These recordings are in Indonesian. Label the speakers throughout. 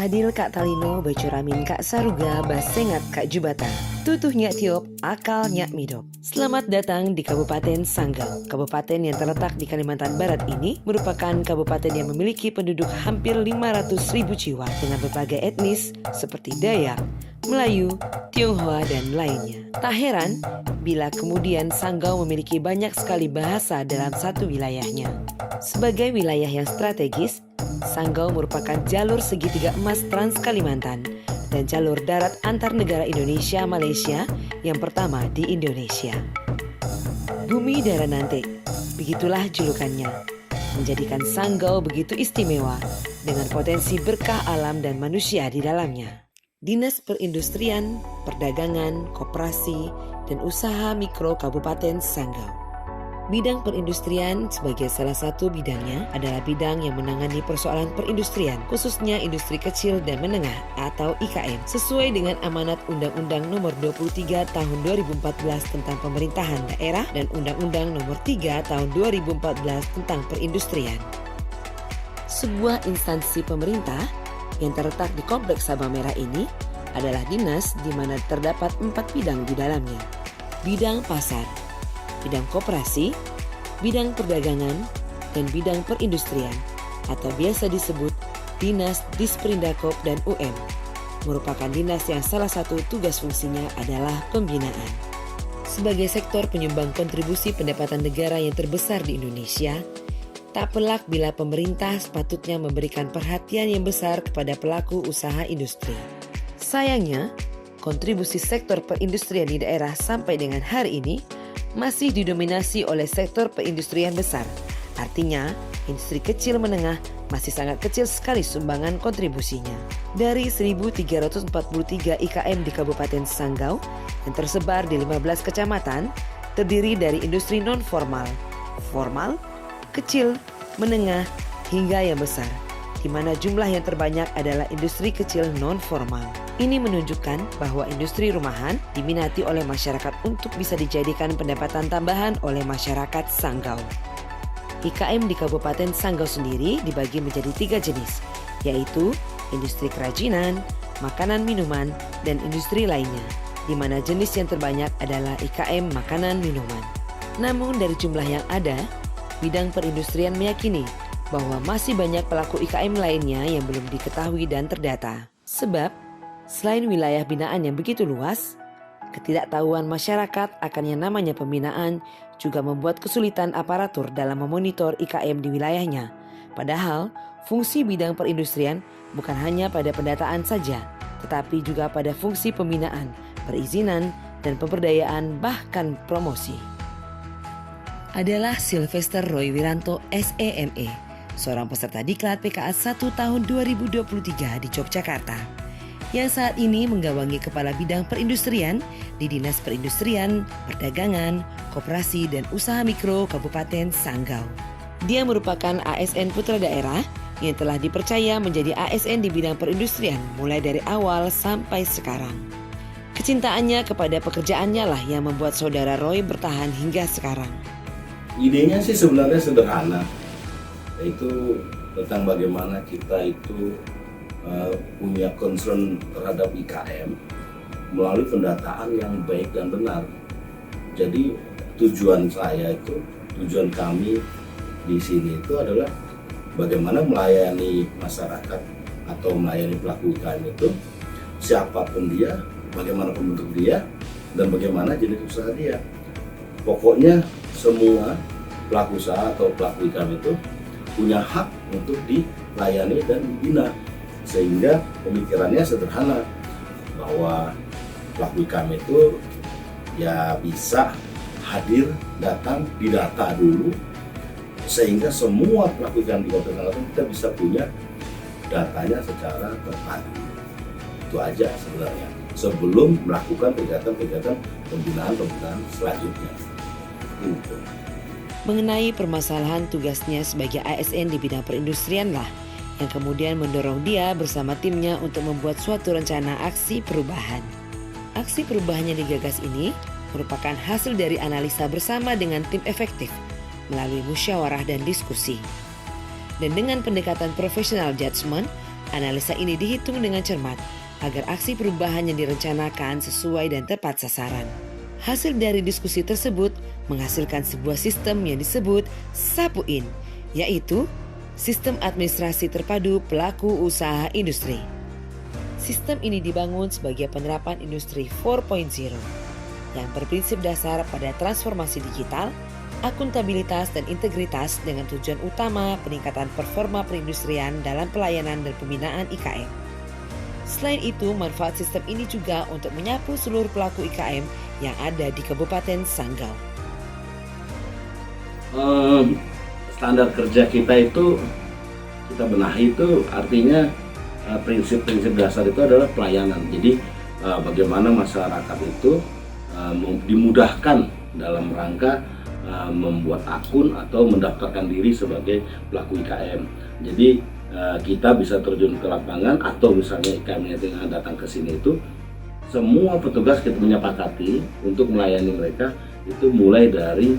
Speaker 1: Adil Kak Talino, Bacuramin Kak Saruga, Basengat Kak Jubata, Tutuhnya Tiop, Akalnya Midop. Selamat datang di Kabupaten Sanggau. Kabupaten yang terletak di Kalimantan Barat ini merupakan kabupaten yang memiliki penduduk hampir 500.000 jiwa dengan berbagai etnis seperti Dayak, Melayu, Tionghoa, dan lainnya. Tak heran bila kemudian Sanggau memiliki banyak sekali bahasa dalam satu wilayahnya. Sebagai wilayah yang strategis, Sanggau merupakan jalur segitiga emas Trans Kalimantan dan jalur darat antar negara Indonesia-Malaysia yang pertama di Indonesia. Bumi Dara Nanti, begitulah julukannya, menjadikan Sanggau begitu istimewa dengan potensi berkah alam dan manusia di dalamnya. Dinas Perindustrian, Perdagangan, Koperasi, dan Usaha Mikro Kabupaten Sanggau. Bidang perindustrian sebagai salah satu bidangnya adalah bidang yang menangani persoalan perindustrian, khususnya industri kecil dan menengah atau IKM, sesuai dengan amanat Undang-Undang Nomor 23 Tahun 2014 tentang Pemerintahan Daerah dan Undang-Undang Nomor 3 Tahun 2014 tentang Perindustrian. Sebuah instansi pemerintah yang terletak di Kompleks Sabah Merah ini adalah dinas di mana terdapat 4 bidang di dalamnya. Bidang pasar, bidang koperasi, bidang perdagangan, dan bidang perindustrian atau biasa disebut Dinas Disperindakop dan UM. Merupakan dinas yang salah satu tugas fungsinya adalah pembinaan. Sebagai sektor penyumbang kontribusi pendapatan negara yang terbesar di Indonesia, tak pelak bila pemerintah sepatutnya memberikan perhatian yang besar kepada pelaku usaha industri. Sayangnya, kontribusi sektor perindustrian di daerah sampai dengan hari ini masih didominasi oleh sektor perindustrian besar. Artinya, industri kecil menengah masih sangat kecil sekali sumbangan kontribusinya. Dari 1.343 IKM di Kabupaten Sanggau yang tersebar di 15 kecamatan, terdiri dari industri non-formal, formal, kecil, menengah, hingga yang besar, di mana jumlah yang terbanyak adalah industri kecil non-formal. Ini menunjukkan bahwa industri rumahan diminati oleh masyarakat untuk bisa dijadikan pendapatan tambahan oleh masyarakat Sanggau. IKM di Kabupaten Sanggau sendiri dibagi menjadi 3 jenis, yaitu industri kerajinan, makanan minuman, dan industri lainnya, di mana jenis yang terbanyak adalah IKM makanan minuman. Namun dari jumlah yang ada, bidang perindustrian meyakini bahwa masih banyak pelaku IKM lainnya yang belum diketahui dan terdata. Sebab, selain wilayah binaan yang begitu luas, ketidaktahuan masyarakat akan yang namanya pembinaan juga membuat kesulitan aparatur dalam memonitor IKM di wilayahnya. Padahal, fungsi bidang perindustrian bukan hanya pada pendataan saja, tetapi juga pada fungsi pembinaan, perizinan, dan pemberdayaan bahkan promosi. Adalah Sylvester Roy Wiranto SEME, seorang peserta diklat PKA 1 tahun 2023 di Yogyakarta, yang saat ini menggawangi kepala bidang perindustrian di Dinas Perindustrian, Perdagangan, Koperasi, dan Usaha Mikro Kabupaten Sanggau. Dia merupakan ASN putra daerah yang telah dipercaya menjadi ASN di bidang perindustrian mulai dari awal sampai sekarang. Kecintaannya kepada pekerjaannya lah yang membuat saudara Roy bertahan hingga sekarang.
Speaker 2: Idenya sih sebenarnya sederhana, yaitu tentang bagaimana kita itu punya concern terhadap IKM melalui pendataan yang baik dan benar. Jadi tujuan kami di sini itu adalah bagaimana melayani masyarakat atau melayani pelaku IKM itu, siapapun dia, bagaimana bentuk dia, dan bagaimana jenis usaha dia. Pokoknya semua pelaku usaha atau pelaku IKM itu punya hak untuk dilayani dan dibina. Sehingga pemikirannya sederhana, bahwa pelaku IKM itu ya bisa hadir, datang, didata dulu, sehingga semua pelaku IKM di Kabupaten Sanggau kita bisa punya datanya secara terpadu. Itu aja sebenarnya, sebelum melakukan kegiatan-kegiatan pembinaan selanjutnya. Itu.
Speaker 1: Mengenai permasalahan tugasnya sebagai ASN di bidang perindustrian lah yang kemudian mendorong dia bersama timnya untuk membuat suatu rencana aksi perubahan. Aksi perubahan yang digagas ini merupakan hasil dari analisa bersama dengan tim efektif melalui musyawarah dan diskusi. Dan dengan pendekatan profesional judgment, Analisa ini dihitung dengan cermat agar aksi perubahan yang direncanakan sesuai dan tepat sasaran. Hasil dari diskusi tersebut menghasilkan sebuah sistem yang disebut SAPU-IN, yaitu Sistem Administrasi Terpadu Pelaku Usaha Industri. Sistem ini dibangun sebagai penerapan Industri 4.0 yang berprinsip dasar pada transformasi digital, akuntabilitas dan integritas dengan tujuan utama peningkatan performa perindustrian dalam pelayanan dan pembinaan IKM. Selain itu, manfaat sistem ini juga untuk menyapu seluruh pelaku IKM yang ada di Kabupaten Sanggau.
Speaker 2: Standar kerja kita itu kita benahi itu artinya prinsip-prinsip dasar itu adalah pelayanan. Jadi bagaimana masyarakat itu dimudahkan dalam rangka membuat akun atau mendaftarkan diri sebagai pelaku IKM. Jadi kita bisa terjun ke lapangan atau misalnya IKM yang datang ke sini itu semua petugas kita menyepakati untuk melayani mereka itu mulai dari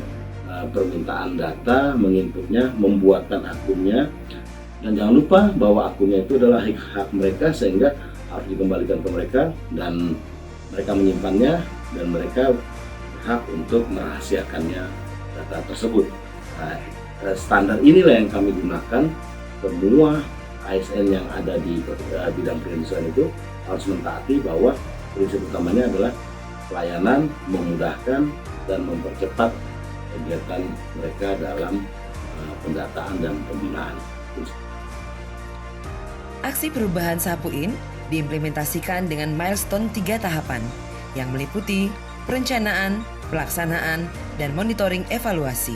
Speaker 2: permintaan data, menginputnya, membuatkan akunnya, dan jangan lupa bahwa akunnya itu adalah hak mereka sehingga harus dikembalikan ke mereka dan mereka menyimpannya dan mereka berhak untuk merahasiakannya data tersebut. Nah, standar inilah yang kami gunakan. Semua ASN yang ada di bidang perindustrian itu harus mentaati bahwa prinsip utamanya adalah pelayanan, memudahkan dan mempercepat kegiatan mereka dalam pendataan dan pembinaan.
Speaker 1: Aksi perubahan SAPU-IN diimplementasikan dengan milestone 3 tahapan yang meliputi perencanaan, pelaksanaan, dan monitoring evaluasi.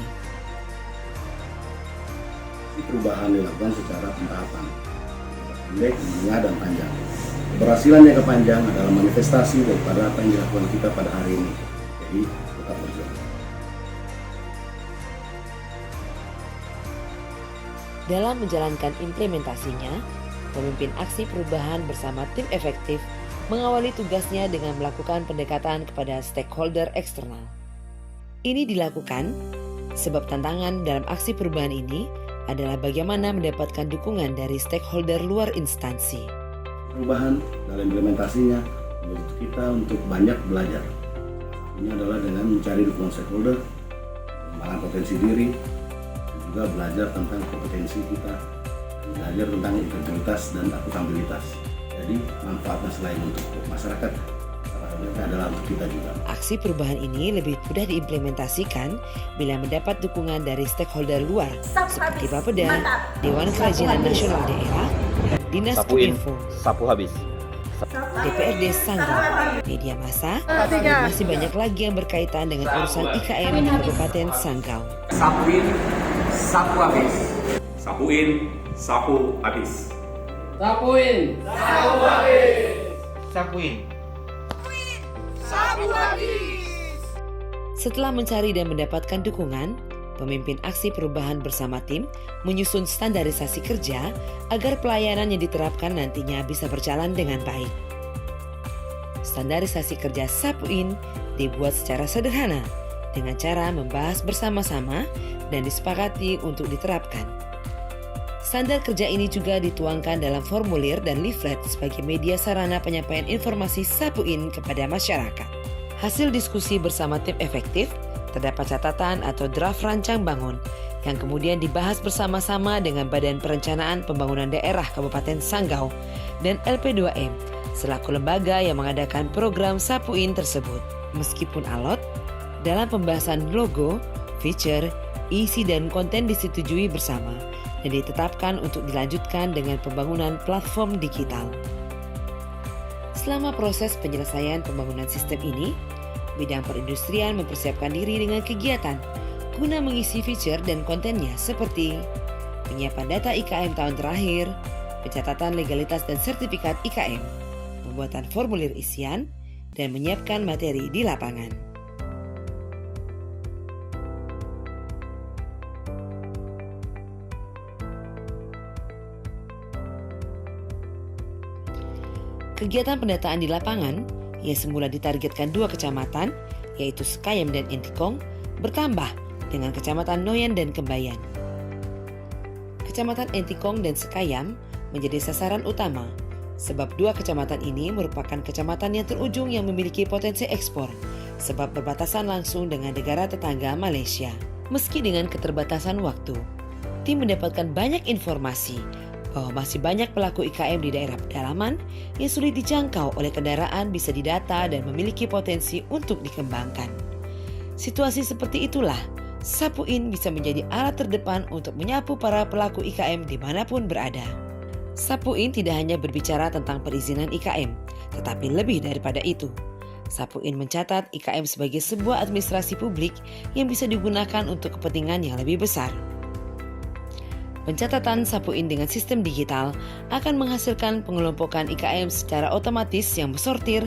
Speaker 2: Perubahan dilakukan secara pentahapan, pendek, menengah, dan panjang. Keberhasilan yang panjang adalah manifestasi daripada apa yang dilakukan kita pada hari ini. Jadi tetap berjuang.
Speaker 1: Dalam menjalankan implementasinya, pemimpin aksi perubahan bersama tim efektif mengawali tugasnya dengan melakukan pendekatan kepada stakeholder eksternal. Ini dilakukan sebab tantangan dalam aksi perubahan ini adalah bagaimana mendapatkan dukungan dari stakeholder luar instansi.
Speaker 2: Perubahan dalam implementasinya menuntut kita untuk banyak belajar. Ini adalah dengan mencari dukungan stakeholder, pengembangan potensi diri, dan juga belajar tentang kompetensi kita, belajar tentang integritas dan akuntabilitas. Jadi manfaatnya selain untuk masyarakat, mereka adalah untuk kita juga.
Speaker 1: Aksi perubahan ini lebih mudah diimplementasikan bila mendapat dukungan dari stakeholder luar seperti Bapeda, Dewan Kerajinan Nasional Daerah, Dinas Kominfo,
Speaker 3: Sapu habis.
Speaker 1: DPRD Sanggau, media massa, dan masih banyak lagi yang berkaitan dengan urusan IKM di Kabupaten Sanggau.
Speaker 4: Sapuin, sapu habis. Sapuin, sapu habis.
Speaker 5: Sapuin.
Speaker 3: Sapu habis. Sapuin.
Speaker 1: Setelah mencari dan mendapatkan dukungan, pemimpin aksi perubahan bersama tim menyusun standarisasi kerja agar pelayanan yang diterapkan nantinya bisa berjalan dengan baik. Standarisasi kerja SAPU-IN dibuat secara sederhana dengan cara membahas bersama-sama dan disepakati untuk diterapkan. Standar kerja ini juga dituangkan dalam formulir dan leaflet sebagai media sarana penyampaian informasi SAPU-IN kepada masyarakat. Hasil diskusi bersama tim efektif, terdapat catatan atau draft rancang bangun yang kemudian dibahas bersama-sama dengan Badan Perencanaan Pembangunan Daerah Kabupaten Sanggau dan LP2M selaku lembaga yang mengadakan program SAPU-IN tersebut. Meskipun alot, dalam pembahasan logo, feature, isi dan konten disetujui bersama dan ditetapkan untuk dilanjutkan dengan pembangunan platform digital. Selama proses penyelesaian pembangunan sistem ini, bidang perindustrian mempersiapkan diri dengan kegiatan guna mengisi feature dan kontennya seperti penyiapan data IKM tahun terakhir, pencatatan legalitas dan sertifikat IKM, pembuatan formulir isian, dan menyiapkan materi di lapangan. Kegiatan pendataan di lapangan yang semula ditargetkan 2 kecamatan, yaitu Sekayam dan Entikong, bertambah dengan kecamatan Noyan dan Kembayan. Kecamatan Entikong dan Sekayam menjadi sasaran utama, sebab dua kecamatan ini merupakan kecamatan yang terujung yang memiliki potensi ekspor, sebab berbatasan langsung dengan negara tetangga Malaysia. Meski dengan keterbatasan waktu, tim mendapatkan banyak informasi bahwa masih banyak pelaku IKM di daerah pedalaman yang sulit dijangkau oleh kendaraan bisa didata dan memiliki potensi untuk dikembangkan. Situasi seperti itulah, Sapuin bisa menjadi alat terdepan untuk menyapu para pelaku IKM dimanapun berada. Sapuin tidak hanya berbicara tentang perizinan IKM, tetapi lebih daripada itu. Sapuin mencatat IKM sebagai sebuah administrasi publik yang bisa digunakan untuk kepentingan yang lebih besar. Pencatatan Sapuin dengan sistem digital akan menghasilkan pengelompokan IKM secara otomatis yang bersortir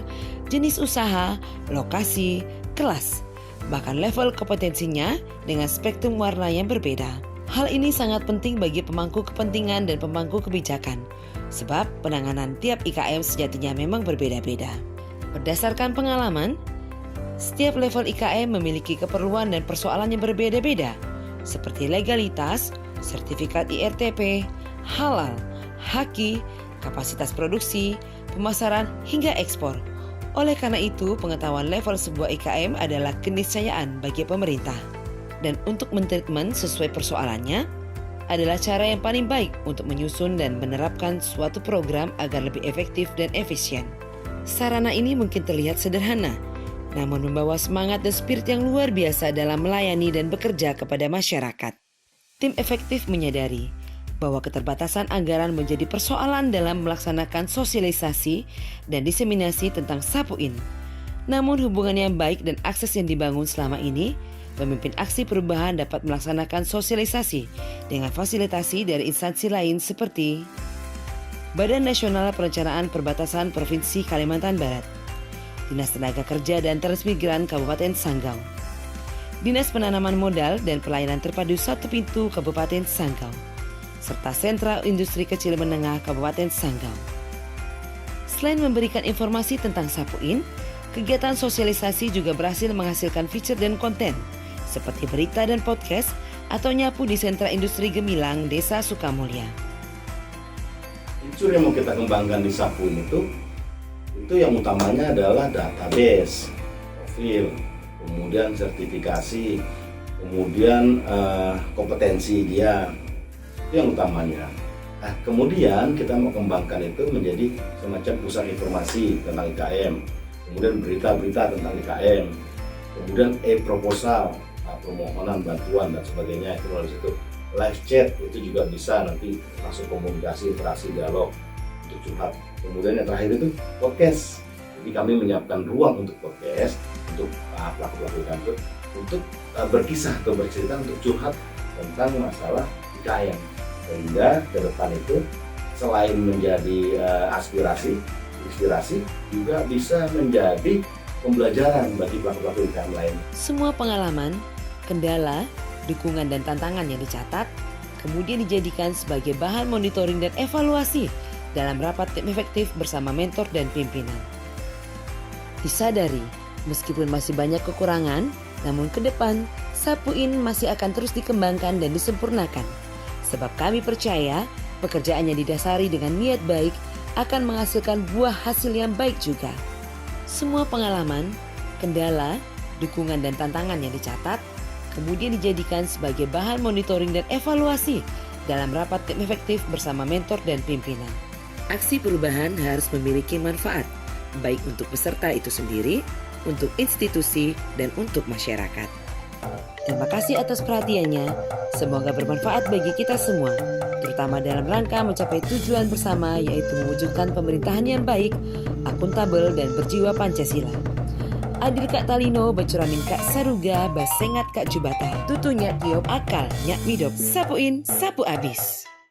Speaker 1: jenis usaha, lokasi, kelas, bahkan level kompetensinya dengan spektrum warna yang berbeda. Hal ini sangat penting bagi pemangku kepentingan dan pemangku kebijakan, sebab penanganan tiap IKM sejatinya memang berbeda-beda. Berdasarkan pengalaman, setiap level IKM memiliki keperluan dan persoalan yang berbeda-beda, seperti legalitas, sertifikat IRTP, halal, haki, kapasitas produksi, pemasaran, hingga ekspor. Oleh karena itu, pengetahuan level sebuah IKM adalah keniscayaan bagi pemerintah. Dan untuk mentreatment sesuai persoalannya adalah cara yang paling baik untuk menyusun dan menerapkan suatu program agar lebih efektif dan efisien. Sarana ini mungkin terlihat sederhana, namun membawa semangat dan spirit yang luar biasa dalam melayani dan bekerja kepada masyarakat. Tim efektif menyadari bahwa keterbatasan anggaran menjadi persoalan dalam melaksanakan sosialisasi dan diseminasi tentang Sapuin. Namun hubungan yang baik dan akses yang dibangun selama ini, pemimpin aksi perubahan dapat melaksanakan sosialisasi dengan fasilitasi dari instansi lain seperti Badan Nasional Perencanaan Perbatasan Provinsi Kalimantan Barat, Dinas Tenaga Kerja dan Transmigran Kabupaten Sanggau, Dinas Penanaman Modal dan Pelayanan Terpadu Satu Pintu Kabupaten Sanggau, serta Sentra Industri Kecil Menengah Kabupaten Sanggau. Selain memberikan informasi tentang Sapuin, kegiatan sosialisasi juga berhasil menghasilkan feature dan konten, seperti berita dan podcast atau nyapu di Sentra Industri Gemilang, Desa Sukamulya.
Speaker 2: Fitur yang mau kita kembangkan di Sapuin itu yang utamanya adalah database, profil, kemudian sertifikasi, kemudian kompetensi dia, itu yang utamanya. Nah, kemudian kita mau kembangkan itu menjadi semacam pusat informasi tentang IKM, kemudian berita-berita tentang IKM, kemudian e-proposal, permohonan bantuan dan sebagainya itu melalui situ. Live chat itu juga bisa nanti langsung komunikasi, interaksi, dialog untuk curhat. Kemudian yang terakhir itu podcast. Jadi kami menyiapkan ruang untuk podcast, untuk pelaku-pelaku kantor untuk berkisah atau bercerita untuk curhat tentang masalah IKM, sehingga ke depan itu selain menjadi inspirasi juga bisa menjadi pembelajaran bagi pelaku-pelaku IKM lain.
Speaker 1: Semua pengalaman, kendala, dukungan dan tantangan yang dicatat kemudian dijadikan sebagai bahan monitoring dan evaluasi dalam rapat tim efektif bersama mentor dan pimpinan. Disadari, meskipun masih banyak kekurangan, namun ke depan Sapuin masih akan terus dikembangkan dan disempurnakan. Sebab kami percaya pekerjaan yang didasari dengan niat baik akan menghasilkan buah hasil yang baik juga. Semua pengalaman, kendala, dukungan dan tantangan yang dicatat kemudian dijadikan sebagai bahan monitoring dan evaluasi dalam rapat tim efektif bersama mentor dan pimpinan. Aksi perubahan harus memiliki manfaat, baik untuk peserta itu sendiri, untuk institusi, dan untuk masyarakat. Terima kasih atas perhatiannya. Semoga bermanfaat bagi kita semua, terutama dalam rangka mencapai tujuan bersama, yaitu mewujudkan pemerintahan yang baik, akuntabel, dan berjiwa Pancasila. Adil Kak Talino, Bacuramin Kak Saruga, Basengat Kak Jubata, Tutunya Tiop Akal, Nyak Midop, Sapuin, Sapu Abis.